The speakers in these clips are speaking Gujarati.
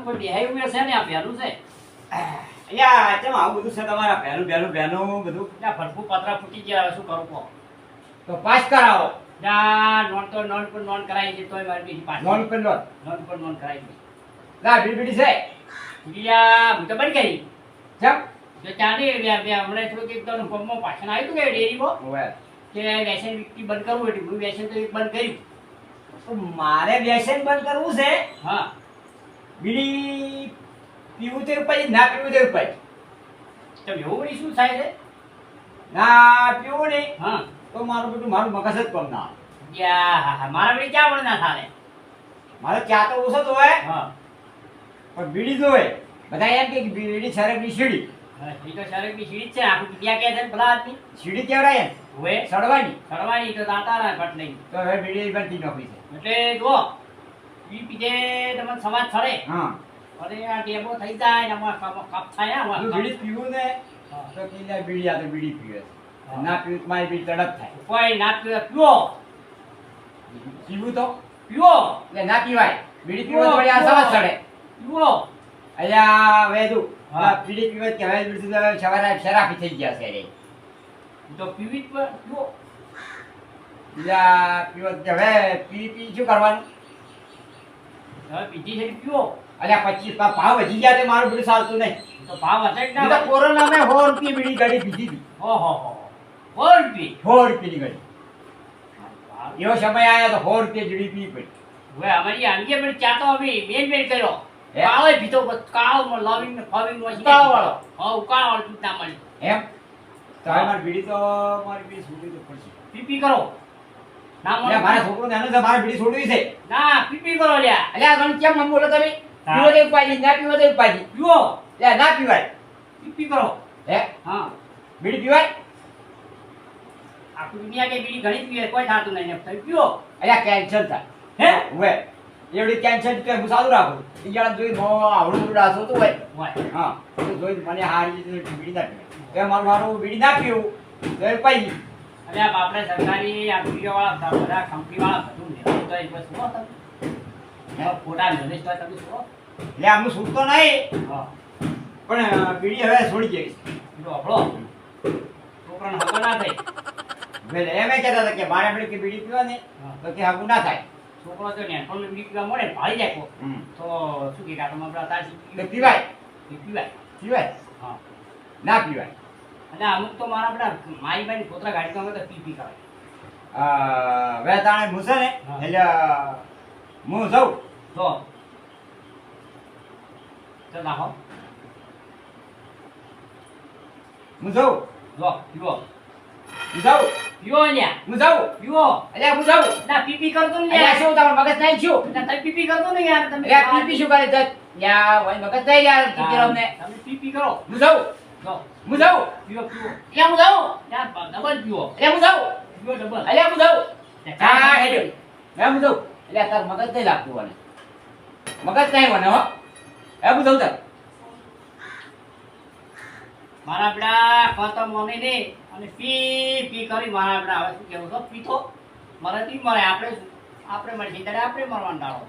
કોઈ બેહાયું હશે ને આ પહેલું છે અહીંયા ચમ આવું બધું છે તમારા પહેલું બધું ત્યાં ભરપૂર પતરા ફૂટી ગયા હવે શું કરું કહો તો પાસ કરાવો ત્યાં નોન તો નોન પર નોન કરાવી છે તોય મારી બીજી પાછી નોન પર નોન નોન પર નોન કરાવી છે લા બીડી છે બીજા હું તો બંધ કરી ચમ જો ચાલી હમણાં થોડુંક એકદમ પંપમાં પાછળ આવ્યું હતું કે ડેરીમાં ઓવે કે વ્યસન વિકટી બંધ કરવું એટલે હું વ્યસન તો એક બંધ કર્યું તો મારે વ્યસન બંધ કરવું છે હા બીડી પીવું તે રૂપિયા ના પીવું તે રૂપિયા તો એવું વળી શું થાય છે ના પીવું નહીં હા તો મારું બધું મારું મગજ જ કમ ના આવે. યા હા હા મારા વળી ક્યાં વળી ના થાય મારે ચા તો ઓછો જ હોય હા પણ બીડી તો હોય બધા એમ કે બીડી સરગની સીડી એ તો શરક ની સીડી જ છે આખું ક્યાં ક્યાં છે ને ભલા આદમી સીડી કેવડાય એમ હવે સડવાની કરવાની તો દાતારા ઘટ નહીં તો હવે બીડી બનતી નોકરી છે એટલે જુઓ ઈ પીજે તમને સમાજ છડે હા અરે આ ટેબો થઈ જાય ને આમાં કપ થાય હું આમાં બીડી પીવું ને હા. તો કે બીડી આ તો બીડી પીવે હા. છે ના પીવું તો મારી બીડી તડપ થાય કોઈ ના પીવે પીવો પીવું તો પીવો એટલે ના પીવાય બીડી પીવો તો વળી આ સમાજ ચડે પીવો અહીંયા વેદુ હા. બીડી પીવે કે હવે બીડી તો સવારે શરાફી થઈ ગયા છે રે તો પીવી જ પીવો બીજા પીવો તો હવે પી શું કરવાનું હવે બીજી છે પીવો અલ્યા 25 ભાવ વધી ગયા તે મારું બીડું ચાલતું નહીં તો ભાવ હશે જ નહીં ના તો કોરોના મેં 100 રૂપિયા બીડી ગાડી પીધી હતી ઓહો બોલ પી 100 રૂપિયાની ગાડી એવો સમય આવ્યો તો 100 રૂપિયા બીડી પી પડી હવે અમારી આંગે પણ ચાતો આવી મેન કર્યો હે? કાળો ભીતો કાળો લવિંગ ને ફવિંગ નો ઉકાળો વાળો. હા ઉકાળો વાળો ચૂંટા મળી એમ તો હવે મારી બીડી તો મારી બીડી છોડવી તો પડશે પીપી કરો ના એટલે મળે મારા છોકરો નાનો છે મારે બીડી છોડવી છે ના પીપી કરો લ્યા અલ્યા તમે કેમ મમ બોલો તમે હા. પીવો તો ઉપાડી ના પીવો તો ઉપાડી પીવો લે ના પીવાય પીપી કરો હે હા બીડી પીવાય આખું દુનિયા કે બીડી ઘણી પીવે કોઈ થાતું નહીં ને તમે પીવો અલ્યા કેન્સર થાય હે હવે એવડી કેન્સર કે હું સાદું રાખું ઈયાળ જોઈ નો આવડું રાસો તો હોય હોય હા તો જોઈ મને હારી રીતે બીડી ના પીવે એ મારું બીડી ના પીવું તો એ પાઈ અરે આ બાપડે સરકારી આ બીડીઓ વાળા બધા કંપની વાળા બધું મેળવી તો એક વસ્તુ હો તમે ફોટા મેળવી તો તમે શું એટલે આમનું છૂટતો નહીં હા પણ બીડી હવે છોડી જઈશ જો આપણો છોકરાને હકો ના થાય એટલે એમ કહેતા હતા કે મારે આપણે કે બીડી પીવા ને હા. તો કે હગું ના થાય છોકરો તો નેનપણ બીડી પીવા મળે ને ભાળી જાય કોક. હમ. તો શું કે કાકા માં આપણા તો પીવાય પીવાય પીવાય હા ના પીવાય અને અમુક તો મારા બધા મારી બાઈ પોતરા ગાડી તો પી કરાય હવે તાણે હું છે ને હા. એટલે હું જાઉં જો ચાલ નાખો હું જાઉં જો પીવો હું જાઉં પીવો લ્યા હું જાઉં પીવો અલ્યા હું જાઉં ના પીપી કરતો ને અલ્યા યાર શું તમારું મગજ નહીં શું ના તમે પીપી કરતો ને યાર તમે અલ્યા પીપી શું કરે છે યા ભાઈ મગજ નહીં યાર કીધેલો અમને તમે પીપી કરો હું જાઉં જો હું જાઉં પીવો પીવો અલ્યા હું જાઉં યાર ડબલ પીવો અલ્યા હું જાઉં પીવો ડબલ અલ્યા હું જાઉં હા હા હેડ્યો મેં હું જાઉં અલ્યા તાર મગજ નહીં લાગતું મને મગજ નહીં મને હો એ હું જાઉં તાર મારા આપડા ખાતા મને ને અને પી પી કરી મારા આપડા હવે શું કેવું છો પીતો મરે તી મરે આપણે મળી ત્યારે આપણે મરવાનું ડાળો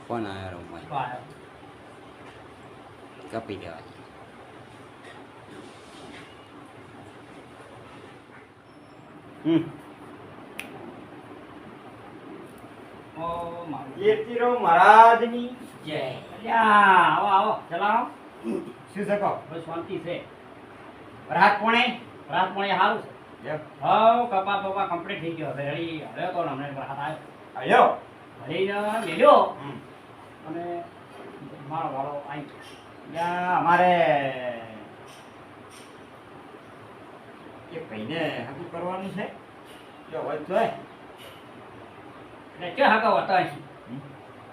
ફોન આવ્યો રૂમમાં બરાબર. કપી દેવા ઓ મારું કીર્તિરો મહારાજની જય અલ્યા આવો આવો ચલાવો શું શકો બસ શાંતિ છે રાત કોણે રાત મળે સારું છે એમ હવ કપા બપા કમ્પ્લીટ થઈ ગયો હવે હળી હવે તો ને હમણાં હાથ આવ્યો આવ્યો હળીને મેલ્યો અને મારો વાળો આવી ગયો ત્યાં અમારે એ ભાઈને હકુ કરવાનું છે જો હોય તો એટલે કે હાકા હતા છે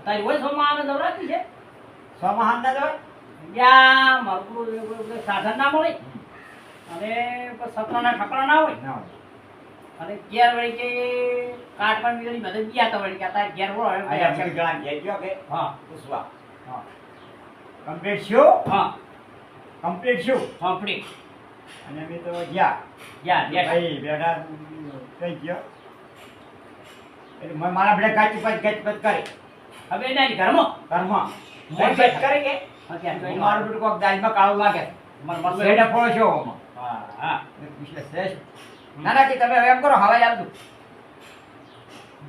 તારી હોય સોમાં આને દવરાતી છે સોમાં ના જવાય યા મારું સાધન ના મળે અને સપનાના ઠકડા ના હોય ના હોય અને ઘેર વળી કે કાટમાં બીજાની મદદ ગયા તો વળી કે તારે ઘેર હોય અહીંયા અક્ષર જણા ઘેર ગયો કે હા પૂછવા હા કમ્પ્લીટ શું હા કમ્પ્લીટ છું કંપની અને અમે તો ગયા યા બેઠા ભાઈ બેઠા કઈ ગયો એટલે મારા બેટા ગાચી પચ કરે હવે એના ઘરમાં ઘરમાં મોર ગચ કરે કે અત્યારે જોઈ લો. મારું બેટું કોક દાજમાં કાળું લાગે માર મરલો. શેડે ફોડો છો આમાં. હા હા મેં પૂછ્યું, "શેષ?" ના ના કે તમે હવે એમ કરો હવાઈ આવતું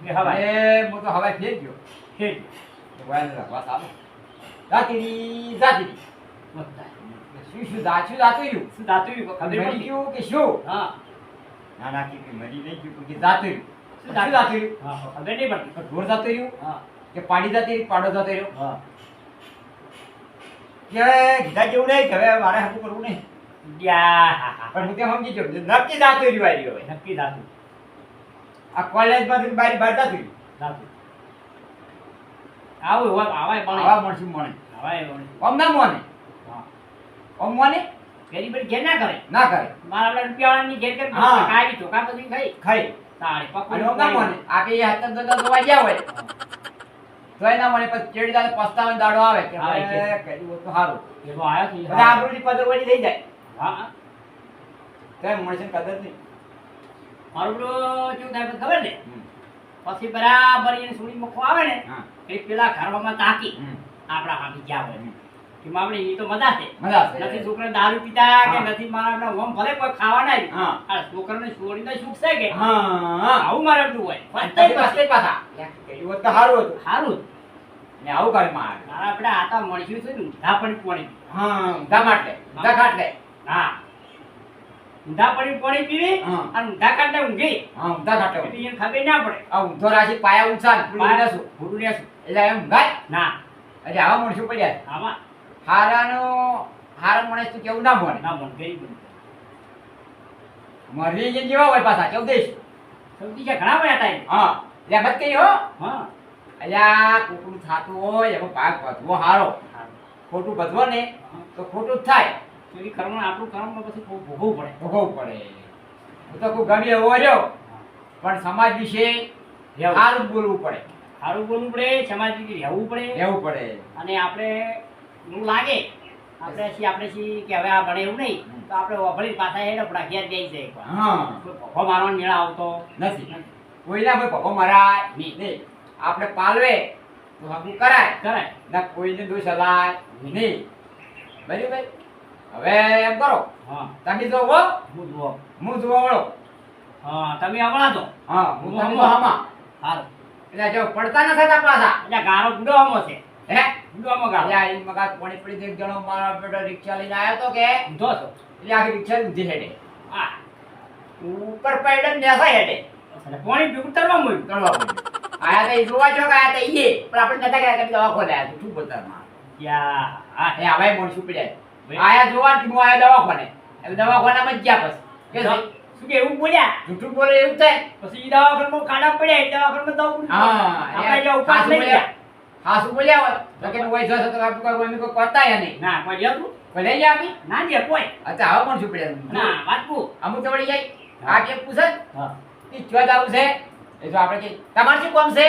કે હવાય એ હું તો હવાઈ ફેર ગયો ઠીક તો વાયને વાત આવો જાતી બતા. શું જાતું રહ્યું શું થાતું ઈ ખબર મરી પડી ગયું કે શું હા ના ના કે મરી નહીં ગયું કે જાતું રહ્યું શું શું થાતું? જાતું રહ્યું હા ખબર નહીં પડતી તો ઢોર જાતું રહ્યું હા કે પાડી જાતી રહી પાડો જતો રહ્યો હા કે કીધા જેવું નહીં કે હવે મારે હકું કરવું નહીં યા હા હા પણ હું ત્યાં સમજી ગયો નક્કી જાતું રહ્યું આવી હવે નક્કી થાતું આ કોલેજમાંથી બારી બહાર જાતું રહ્યું થાતું આવું હોય આવાય પણ આવા મળશું મને આવાય પણ ઓમ ના મોને હા ઓમ મોને ગરીબ ઘેર ના કરે ના કરે મારા આપણા રૂપિયાવાળાની ઘેર કરી હા. કાઢી ચોખા બધી ખાઈ ખાઈ તાળી અને ઓમ ના મોને આપે એ હાથ તો દવા ગયા હોય તો એના મને પછી ચેડી દાડે પસ્તાવાનો દાડો આવે કે આવે છે. હવે કર્યું હોત તો સારું એવો આયો છે બધા આબરૂની કદર વળી થઈ જાય હા તો એમ મળશે કદર નહીં મારું પેલું કેવું થાય ખબર ને હમ. પછી બરાબર એને સુણી મૂકવા આવે ને હા એ પેલા ઘરમાં તાકી હમ. આપણા હાથી ગયા હોય હમ. કે આપણે એ તો મજા છે મજા આવશે. નથી છોકરા દારૂ પીતા કે હા. નથી મારા આપણા ઓમ ભલે કોઈ ખાવા ના આવ્યું. હા. આ છોકરાને છોડીને સુખ છે કે હા હા આવું મારે બધું હોય અને પછી પછી પસ્તે પાછા કર્યું હોત તો સારું હતું સારું ને આવું કાઢી માં આવે. મારા આપણે આતા મળ્યું છે ને ઊંધા પડી પાણી હા ઊંધા માટલે ઊંધા ખાટલે હા ઊંધા પડી પાણી પીવી હા. અને ઊંધા કાઢે ઊંઘી હા ઊંધા ખાટલે એટલે એને ખબર ના પડે આ ઊંધો રાશી પાયા ઊંચા ને પૂરું નસું. ભૂરું રહેશું એટલે એમ ગાય ના એટલે આવા માણસો પડ્યા છે. આમાં હારા માણસ તો કેવું ના ભણે ના મન ગરીબ બની. મરી જઈને જેવા હોય પાછા કેવું દઈશ સૌથી છે ઘણા બધા હતા એ. હા એટલે મત કહી હો હા અલ્યા કોકનું થાતું હોય એમાં ભાગ ભજવો હારો ખોટું ભજવો ને તો ખોટું જ થાય ચોરી કર્મ આપણું કર્મ પછી ભોગવવું પડે ભોગવવું પડે હું તો કોઈ ગમે એવો રહ્યો પણ સમાજ વિશે રહેવું. સારું બોલવું પડે સારું બોલવું પડે સમાજ રીતે રહેવું પડે રહેવું પડે અને આપણે એવું લાગે આપણે છીએ કે હવે આ ભણે એવું નહીં તો આપણે વફળી પાછા હેડ આપણા ઘેર જઈ જાય એકવાર. હા કોઈ ભોખો મારવાનો મેળ આવતો નથી કોઈના કોઈ ભગો મરાય નહીં. નહીં આપણે પાલવે તો હકું કરાય કરાય ના કોઈને દોષ હલાય નહીં બરાબર હવે એમ કરો હા તમે જો હો હું જુઓ હું જોવા મળો હા તમે હમણાં તો હા હું તમે તો હામાં સારું એટલે જો પડતા ન થતા પાછા એટલે ગારો ગુડો હમો છે હે ગુડો હમો ગારો અલ્યા ઈ મગા પાણી પડી એક જણો મારા બેટો રિક્ષા લઈને આવ્યો તો કે ઊંધો છો એટલે આખી રિક્ષા ઊંધી હેડે હા ઉપર પડે ને નેસા હેડે એટલે પાણી ભેગું તરવા મળ્યું ચડવા પડ્યું આયા તો ઈ જોવા જો આયા તો ઈએ પણ આપણે નતા ગયા કે દવા ખોલ્યા શું બોલતા માં યા હા એ આવાય મોણસું પડ્યા આયા જોવા ને હું આયા દવાખાને એટલે દવાખાનામાં જ ગયા પછી કે શું કે એવું બોલ્યા જૂઠું બોલે એવું થાય પછી ઈ દવાખાનામાં ખાડા પડ્યા એ દવાખાનામાં દવા હા આપણે જો ઉપાસ લઈ ગયા હા શું બોલ્યા હોય તો કે કોઈ જશે તો આપણે કોઈ અમે કોઈ કરતા યા નહીં ના કોઈ જતું કોઈ લઈ ગયા આપી ના દે કોઈ અચ્છા હવે પણ શું પડ્યા ના વાતકું અમુક તો વળી જાય આ કે પૂછે હા કે ચોદ આવું છે એ તો આપણે કે તમારે શું કામ છે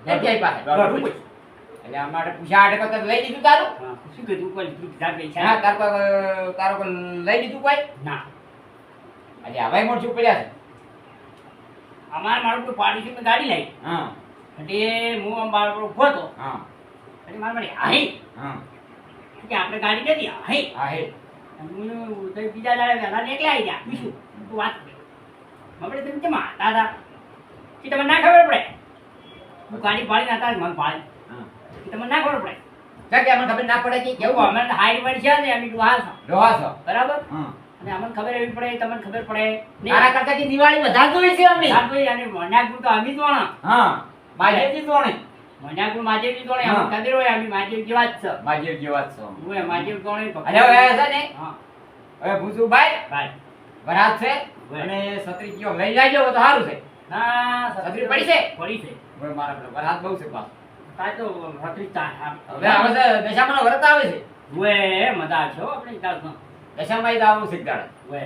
એમ જાય પાસે બરાબર. એટલે અમારે પૂછ્યા આટે કરતા લઈ લીધું તારું હા શું કીધું કોઈ લીધું કીધા પૈસા હા તારો કોઈ લઈ લીધું કોઈ ના એટલે હવે મોર શું પડ્યા છે મારું કોઈ પાડી છે ગાડી લાવી હા એટલે હું આમ બાર પર ઉભો હતો હા એટલે મારે મારી હાઈ હા કે આપણે ગાડી નથી હાઈ હા હે હું તો બીજા દાડે વહેલા એકલા આવી ગયા બીજું તું વાત કરે આપણે તમે કેમ દાદા કે તમને ના ખબર પડે હું ગાડી પાડી હતા મને પાડી હા કે તમને ના ખબર પડે કે અમને ખબર ના પડે કે કેવું કેવું અમે હાઈટ વળી છે ને અમે ડોહા છો રોવા છો બરાબર હા અને અમને ખબર એવી પડે તમને ખબર પડે તારા કરતા કે દિવાળી વધારે જોઈ છે અમને અને મન્યાગુર તો અમે તો ને હા માજેજી તો ને મન્યાગુર માજેવી તો ને હા. અમને ખબર હોય અમે માજેવ જેવા જ છે માજેર જેવા જ છો હું એ માજેવ તો ને અને હવે છે ને હા હવે ભૂસુભાઈ ભાઈ વરાત છે હોય. અને છત્રી કયો લઈ જાજો તો સારું છે ના છત્રી પડી છે? પડી છે હવે મારા પેલો વરાત બહુ છે પાછો તાય તો છત્રી તા હવે આવે છે દશામાનો વ્રત આવે છે વે મજા આવશે હો આપણે ચાલતો દશામાં ઈ આવું છે દાડા વે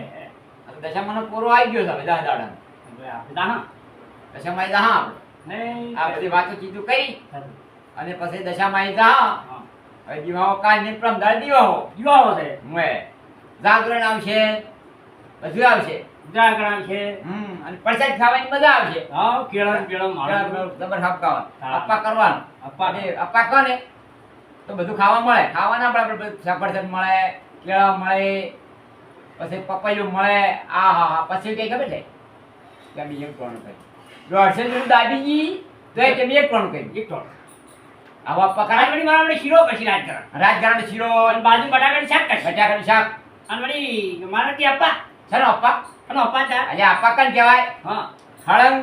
દશામાનો પૂરો આવી ગયો છે હવે 10 દાડા વે આપણે દા દશામાં ઈ હા આપણે નહીં આ બધી વાતો કીધું કરી સારું. અને પછી દશામાં ઈ હા હા હવે દીવાઓ કાલ ને પ્રમ દાડ દીવાઓ યુવાઓ છે મુએ જાગરણ આવશે, બધું આવશે. જાગરણ છે અને પ્રસાદ ખાવાની મજા આવશે. હા કેળા કેળા માળા જબર હપકાવાનું, હા. અપ્પા કરવાનું. અપ્પા. અને અપ્પા કરો ને તો બધું ખાવા મળે. ખાવા ના પડે, આપણે સફરજન મળે, કેળા મળે, પછી પપૈયું મળે. આ હા હા, પછી કઈ ખબર છે કે અમે એક ટોણું કરી 150 જેટલું દાબીજી તો એ કે અમે એક ટોણું કરી. એક ટોળ આવા અપ્પા કરાય. વળી મારા આપણે શીરો પછી રાજગરણ રાજગરાનો શીરો, અને બાજુ બટાકાની શાક કરશે બટાકાનું શાક. અને વળી મારા ત્યાં અપ્પા છે ને અપ્પા? અને અપ્પા ચા એટલે અપ્પા કન કહેવાય? હા હળંગ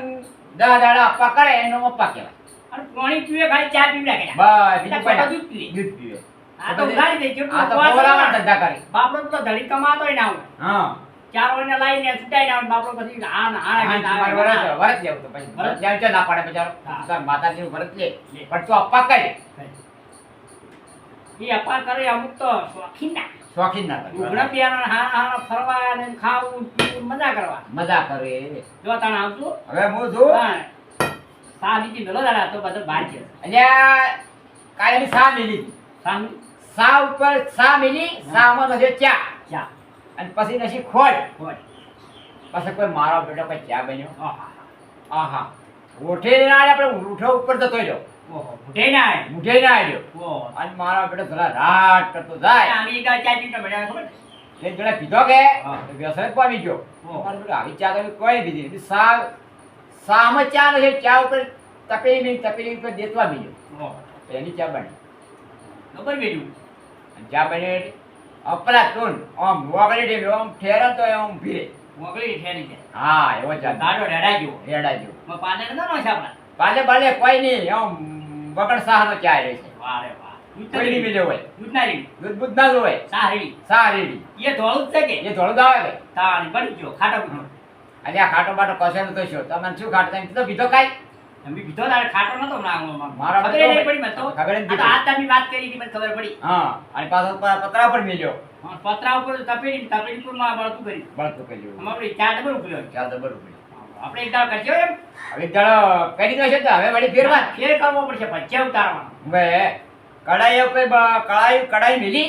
10 દાડા અપ્પા કરે એનો અપ્પા કહેવાય. અને પાણી પીવે ખાલી ચા પીવડા કે બસ બીજું કોઈ ના. દૂધ પીવે દૂધ પીવે. આ તો ઉઘાડી દે જેટલું આ તો ઉપવાસ બોલાવા કરે. ધંધા કરે. બાપડો તો ધડી કમાતોય ના હોય હા. ચાર વાળને લાઈને છૂટાઈ ના આવે. બાપડો પછી આ ને આ ને આ ને વરસ આ વરસ લેવું તો પછી વરસ. વરસ લેવું છે ના પાડે બચારો. હા. તાર માતાજીનું વરસ લે. પણ તું અપ્પા કરે. ને. એ અપા કરે અમુક તો શોખીન ના શોખીન ના કરે. ઉઘડા પિયાના હારા હારા ફરવા ને ખાવું પીવું મજા કરવા મજા કરે. જો તાણ આવતું હવે હું છું હા સા બીજી મેલો દાડા તો બધો બહાર છે અહીંયા કાયમી સા મિલી. સામે સા ઉપર સા મિલી, સામાં નથી ચા. ચા અને પછી નથી ખોટ. હોય પછી કોઈ મારો બેટો કોઈ ચા બન્યો. આહા આહા. ઉઠે ના આવે, આપણે ઉઠો ઉપર જતો રહ્યો. ઓહો ભૂટે ના આવે મુઠે ના આવ્યો. ઓહો અને મારો બેટો પેલા રાટ કરતો જાય. અમેરિકા ચા પીતો બેટા ખબર એ જોડે પીધો કે હા. તો વ્યસન પામી ગયો. ઓહો. મારો બેટો આવી ચા કરી કોઈ પીધી નથી. સામાં ચા નથી, ચા ઉપર તપેલી ઉપર દેતવા બીજો. ઓહો એની ચા બની. ખબર બેઠું અને ચા બની અપલા તું આમ વગડી દે, આમ ઠેરો તો આમ ભીરે. મોકલી ઠેરી છે હા એવો ચા ગાડો રેડા જેવો રેડા જેવો. માં પાને નતો નો છે આપણા પાલે બાલે કોઈ નહીં, આમ વગર સાહનો ચા રહે છે. વાહ રે વાહ કોઈ નહીં મિલ્યો હોય. દૂધના રેડી દૂધ બુધ ના જ હોય. સારી સા રેડી. એ ધોળું જ છે કે એ થોડું દાવે કે તાણી બની ગયો ખાટો પીધો અને આ ખાટો બાટો કશે નતો છો. તમને શું ખાટો તમે કીધો પીધો કાંઈ? અમે પીધો તારે ખાટો નતો મારા ખબર બેટો- નહીં પડી મને તો ખબર જ નથી આ તો આજ તમે વાત કરી હતી મને ખબર પડી હા. અને પાછો પતરા પર મિલ્યો. હા, પતરા ઉપર તપેલી પર માં બળતું કરી બળતું કર્યું. આમ આપણે ચા ડબલ ઉકળ્યો ચા તો બરોબર. આપણે એક દાડો કરજો એમ હવે દાડો કરી દો છે તો હવે વળી ફેરવા. ફેર કરવો પડશે ભજીયા ઉતારવાનો હવે કડાઈ ઉપર કડાઈ મિલી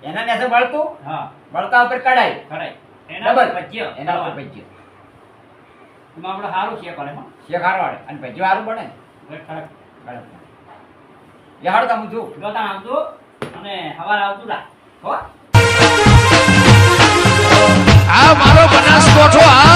એના નેસે બળતું, હા બળતા ઉપર કડાઈ કરાય એના ડબલ ઉપર ભજીયા એના ઉપર કરવાના. ભજીયો. એમાં આપણે સારું છે કરે હા શેક હારવાડે અને ભજીયો હારું બને ને. હવે ખરેખર. એ હારું તમે છું. જોતા આવતું અને સવારે આવતું રા હો આ મારો બનાસકોઠો આ